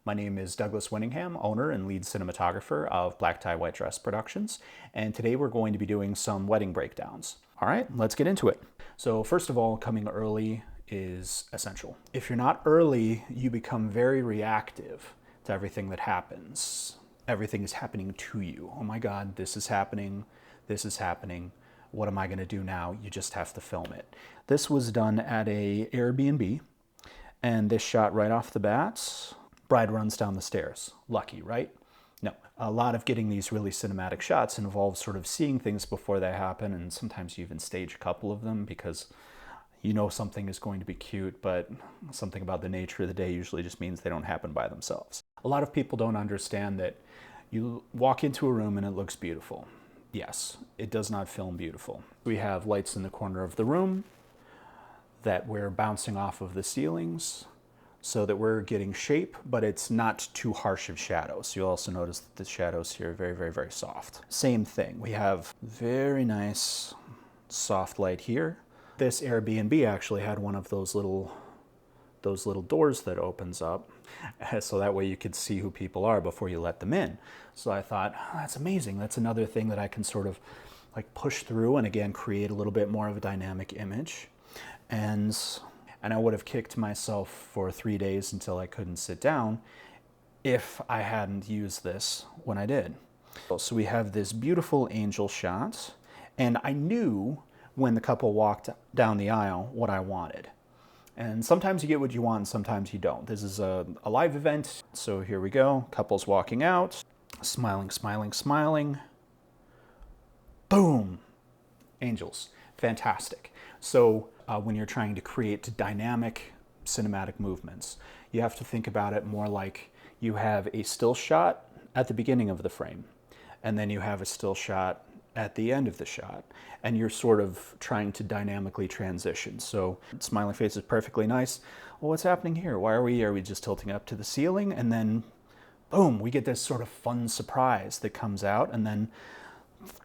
My name is Douglas Winningham, owner and lead cinematographer of Black Tie White Dress Productions, and today we're going to be doing some wedding breakdowns. All right, let's get into it. So first of all, coming early is essential. If you're not early, you become very reactive to everything that happens. Everything is happening to you. Oh my God, this is happening, this is happening. What am I gonna do now? You just have to film it. This was done at a Airbnb, and this shot right off the bat, bride runs down the stairs. Lucky, right? No. A lot of getting these really cinematic shots involves sort of seeing things before they happen, and sometimes you even stage a couple of them because you know something is going to be cute, but something about the nature of the day usually just means they don't happen by themselves. A lot of people don't understand that you walk into a room and it looks beautiful. Yes, it does not film beautiful. We have lights in the corner of the room that we're bouncing off of the ceilings so that we're getting shape, but it's not too harsh of shadows. You'll also notice that the shadows here are very, very, very soft. Same thing, we have very nice soft light here. This Airbnb actually had one of those little doors that opens up, so that way you could see who people are before you let them in. So I thought, oh, that's amazing. That's another thing that I can sort of like push through and again create a little bit more of a dynamic image. And I would have kicked myself for 3 days until I couldn't sit down if I hadn't used this when I did. So we have this beautiful angel shot, and I knew when the couple walked down the aisle what I wanted. And sometimes you get what you want, and sometimes you don't. This is a live event, so here we go. Couple's walking out, smiling, smiling, smiling. Boom! Angels. Fantastic. So when you're trying to create dynamic cinematic movements, you have to think about it more like you have a still shot at the beginning of the frame, and then you have a still shot at the end of the shot, and you're sort of trying to dynamically transition. So smiling face is perfectly nice. Well, what's happening here? Why are we just tilting up to the ceiling? And then boom, we get this sort of fun surprise that comes out, and then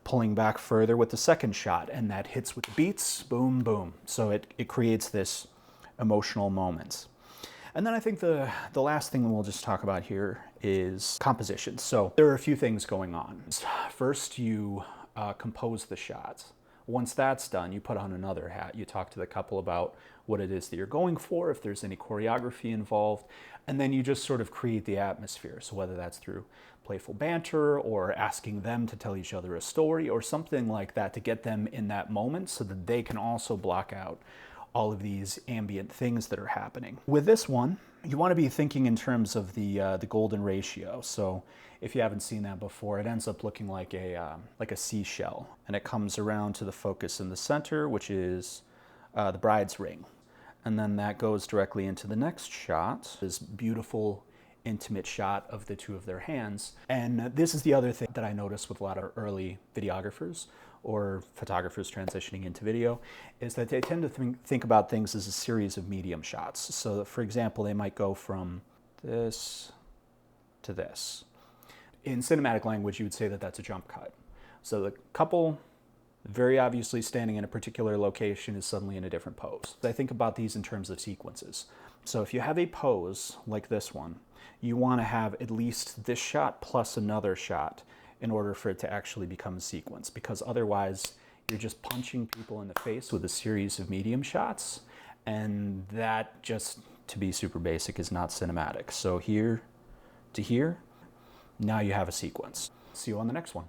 pulling back further with the second shot, and that hits with the beats, boom, boom. So it creates this emotional moment. And then I think the last thing we'll just talk about here is composition. So there are a few things going on. First, you compose the shots. Once that's done, you put on another hat. You talk to the couple about what it is that you're going for, if there's any choreography involved, and then you just sort of create the atmosphere. So whether that's through playful banter or asking them to tell each other a story or something like that to get them in that moment so that they can also block out all of these ambient things that are happening. With this one, you want to be thinking in terms of the golden ratio. So if you haven't seen that before, it ends up looking like a seashell, and it comes around to the focus in the center, which is the bride's ring. And then that goes directly into the next shot, this beautiful intimate shot of the two of their hands. And this is the other thing that I noticed with a lot of early videographers or photographers transitioning into video, is that they tend to think about things as a series of medium shots. So for example, they might go from this to this. In cinematic language, you would say that that's a jump cut. So the couple, very obviously standing in a particular location, is suddenly in a different pose. I think about these in terms of sequences. So if you have a pose like this one, you want to have at least this shot plus another shot in order for it to actually become a sequence, because otherwise you're just punching people in the face with a series of medium shots, and that, just to be super basic, is not cinematic. So here to here, now you have a sequence. See you on the next one.